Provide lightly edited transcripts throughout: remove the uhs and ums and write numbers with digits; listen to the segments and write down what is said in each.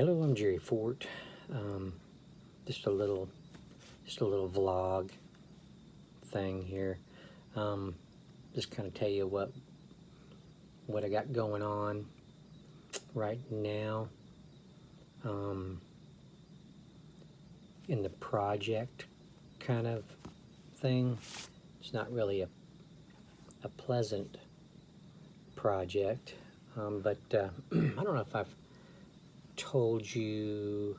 Hello, I'm Jerry Fort. Um, just a little vlog thing here. Just kind of tell you what I got going on right now in the project kind of thing. It's not really a pleasant project, but I don't know if I've told y'all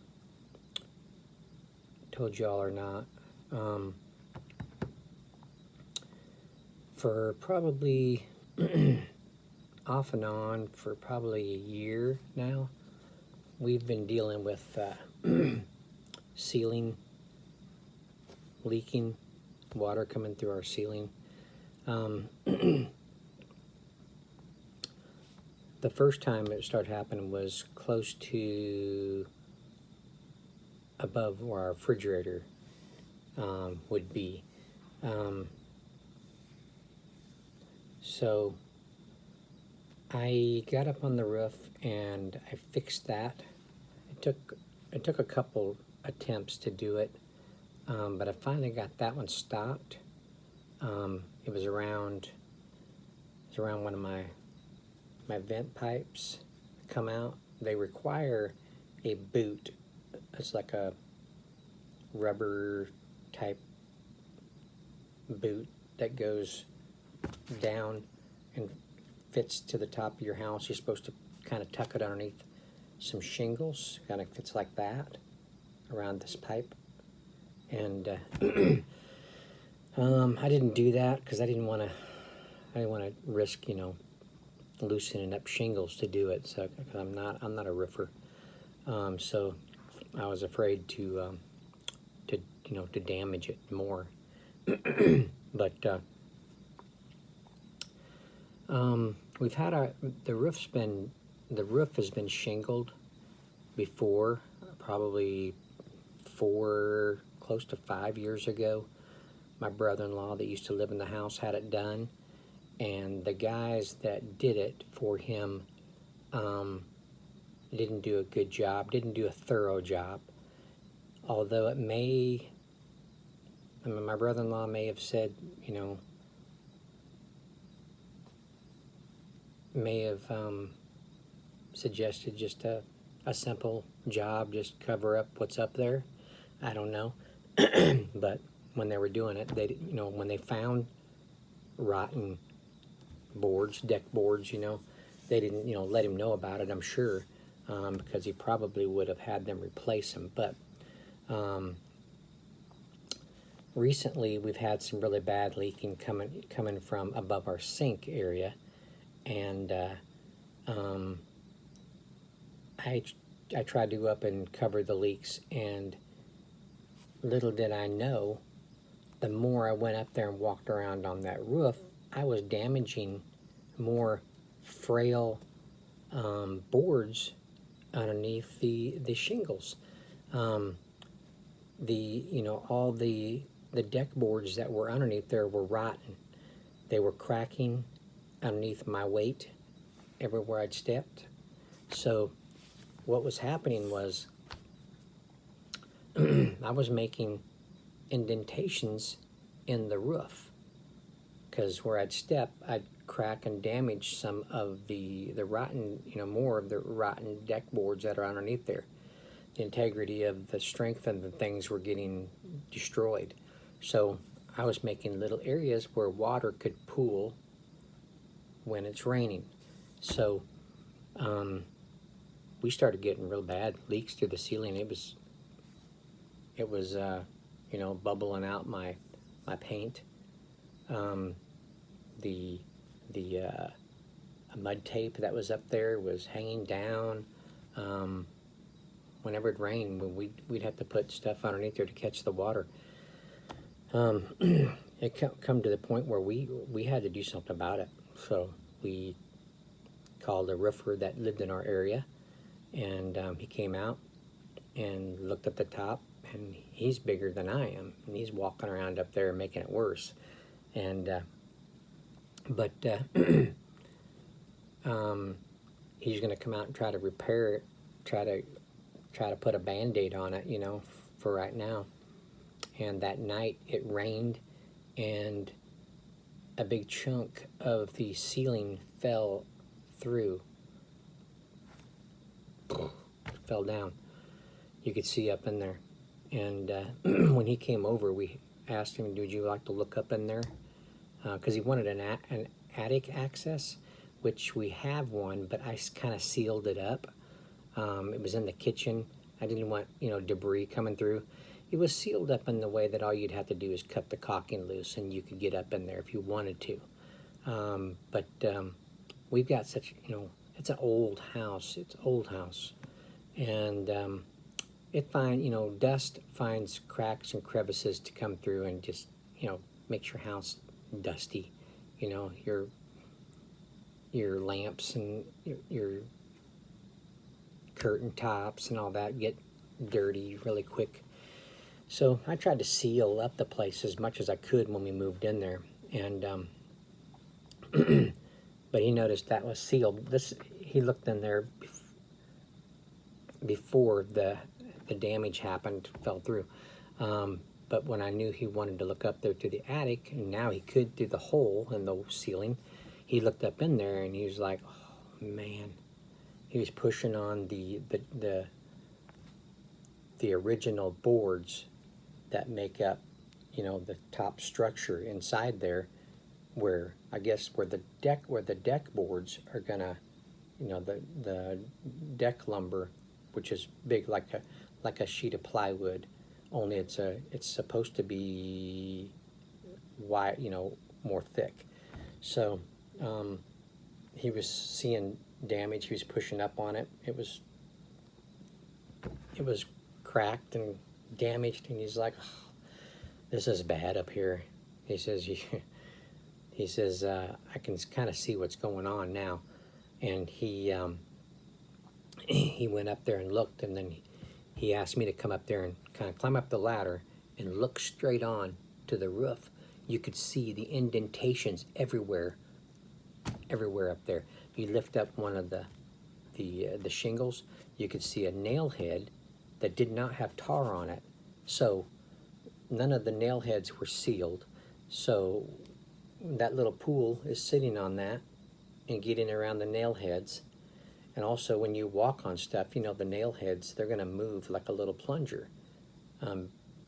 or not. For probably off and on for probably a year now, we've been dealing with ceiling leaking, water coming through our ceiling. The first time it started happening was close to above where our refrigerator would be. So I got up on the roof and I fixed that. It took a couple attempts to do it, but I finally got that one stopped. It was around one of my vent pipes come out. They require a boot. It's like a rubber type boot that goes down and fits to the top of your house. You're supposed to kind of tuck it underneath some shingles. Kind of fits like that around this pipe. And I didn't do that because I didn't want to risk, loosening up shingles to do it. So I'm not a roofer. So I was afraid to damage it more. But we've had the roof has been shingled before, probably close to 5 years ago. My brother-in-law that used to live in the house had it done, and the guys that did it for him didn't do a good job, didn't do a thorough job. Although my brother-in-law may have said, may have suggested just a simple job, just cover up what's up there. I don't know. But when they were doing it, they, when they found rotten boards, deck boards, they didn't, let him know about it, I'm sure, because he probably would have had them replace them. But recently, we've had some really bad leaking coming from above our sink area, and I tried to go up and cover the leaks, and little did I know, the more I went up there and walked around on that roof, I was damaging more frail boards underneath the shingles. All the deck boards that were underneath there were rotten. They were cracking underneath my weight everywhere I'd stepped. So what was happening was I was making indentations in the roof, because where I'd step, I'd crack and damage some of the rotten, more of the rotten deck boards that are underneath there. The integrity of the strength and the things were getting destroyed. So I was making little areas where water could pool when it's raining. So we started getting real bad leaks through the ceiling. It was bubbling out my paint. The mud tape that was up there was hanging down. Whenever it rained, we'd have to put stuff underneath there to catch the water. It come to the point where we had to do something about it. So we called a roofer that lived in our area, and he came out and looked at the top, and he's bigger than I am, and he's walking around up there making it worse. And he's going to come out and try to repair it, try to try to put a Band-Aid on it, you know, for right now. And that night it rained, and a big chunk of the ceiling fell through, fell down. You could see up in there. And when he came over, we asked him, would you like to look up in there? Because he wanted an attic access, which we have one, but I kind of sealed it up. It was in the kitchen. I didn't want, you know, debris coming through. It was sealed up in the way that all you'd have to do is cut the caulking loose and you could get up in there if you wanted to. But we've got such, you know, it's an old house. It's an old house. And you know, dust finds cracks and crevices to come through and just, you know, makes your house dusty. You know, your lamps and your curtain tops and all that get dirty really quick. So I tried to seal up the place as much as I could when we moved in there, and but he noticed that was sealed. He looked in there before the damage happened, fell through. But when I knew he wanted to look up there to the attic, and now he could through the hole in the ceiling, he looked up in there and he was like, oh man. He was pushing on the original boards that make up, you know, the top structure inside there, where I guess where the deck boards are gonna, you know, the deck lumber, which is big like a sheet of plywood, only it's supposed to be wide, you know, more thick. So he was seeing damage. He was pushing up on it. It was cracked and damaged, and he's like, oh, this is bad up here. He says I can kind of see what's going on now. And he went up there and looked, and then he asked me to come up there and kind of climb up the ladder and look straight on to the roof. You could see the indentations everywhere up there. If you lift up one of the shingles, you could see a nail head that did not have tar on it. So none of the nail heads were sealed. So that little pool is sitting on that and getting around the nail heads. And also when you walk on stuff, you know, the nail heads, they're gonna move like a little plunger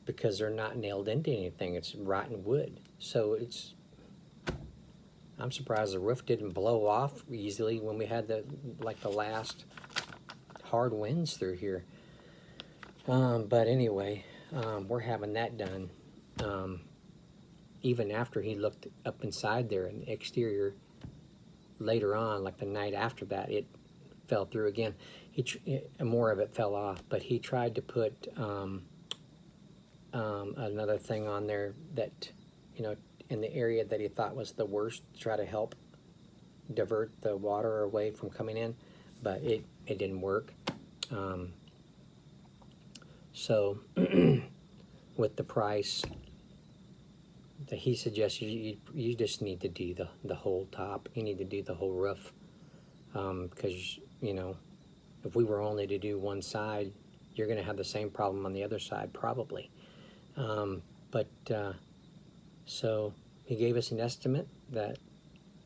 because they're not nailed into anything. It's rotten wood. So I'm surprised the roof didn't blow off easily when we had the last hard winds through here. But anyway, we're having that done. Even after he looked up inside there in the exterior, later on, like the night after that, it fell through again. More of it fell off, but he tried to put another thing on there that, you know, in the area that he thought was the worst, to try to help divert the water away from coming in, but it didn't work. So with the price that he suggested, you just need to do the whole top. You need to do the whole roof, because, you know, if we were only to do one side, you're going to have the same problem on the other side probably. So he gave us an estimate that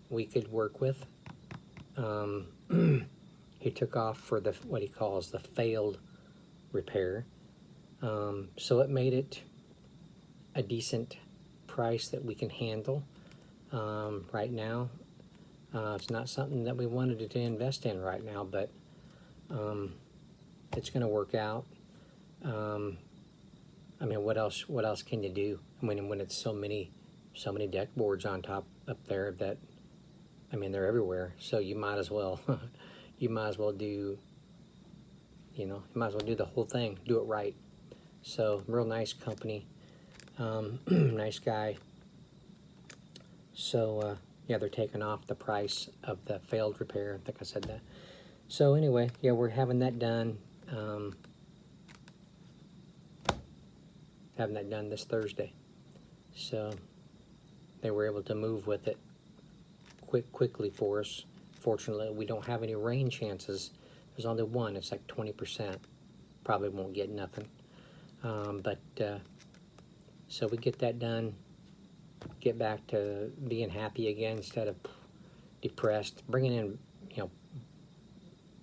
we could work with. He took off for what he calls the failed repair. So it made it a decent price that we can handle right now. It's not something that we wanted to invest in right now, but it's going to work out. I mean, what else can you do? I mean, when it's so many deck boards on top up there that, I mean, they're everywhere. So you might as well, do, you might as well do the whole thing, do it right. So real nice company, nice guy. So yeah, they're taking off the price of the failed repair. I think I said that. So anyway, yeah, we're having that done. Having that done this Thursday. So they were able to move with it quickly for us. Fortunately, we don't have any rain chances. There's only one. It's like 20%. probably won't get nothing. So we get that done, get back to being happy again instead of depressed, bringing in,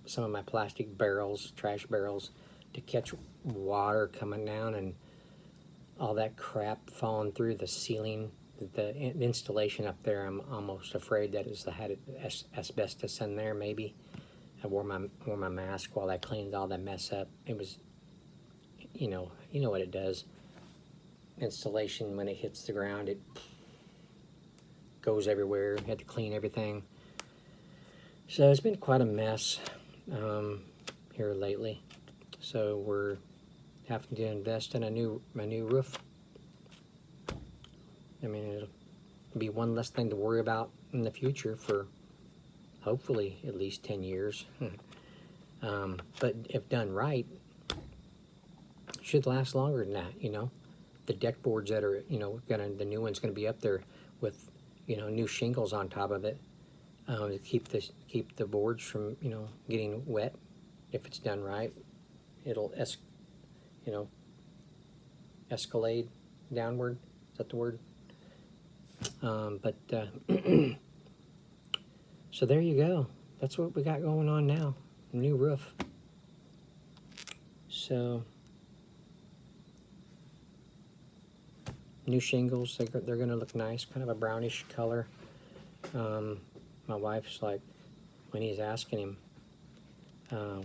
some of my plastic barrels, trash barrels, to catch water coming down and all that crap falling through the ceiling. The installation up there, I'm almost afraid that it's had asbestos in there. Maybe I wore my mask while I cleaned all that mess up. It was, you know what it does. Installation, when it hits the ground, it goes everywhere. Had to clean everything. So it's been quite a mess here lately. So we're having to invest in a new roof. I mean, it'll be one less thing to worry about in the future for hopefully at least 10 years. But if done right, should last longer than that. The deck boards that are, the new one's gonna be up there with, new shingles on top of it, to keep the boards from, getting wet. If it's done right, it'll escalade downward. Is that the word? So there you go. That's what we got going on now. New roof. So new shingles. They're going to look nice. Kind of a brownish color. My wife's like, when he's asking him,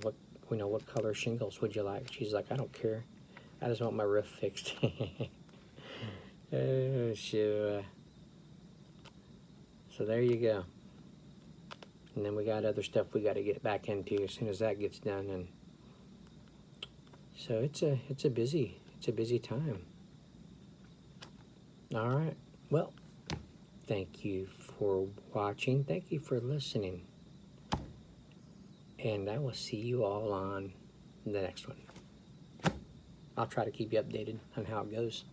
what color shingles would you like? She's like, I don't care. I just want my roof fixed. Oh, sure. So there you go. And then we got other stuff we got to get back into as soon as that gets done. And so it's a busy time. All right. Well, thank you for watching. Thank you for listening. And I will see you all on the next one. I'll try to keep you updated on how it goes.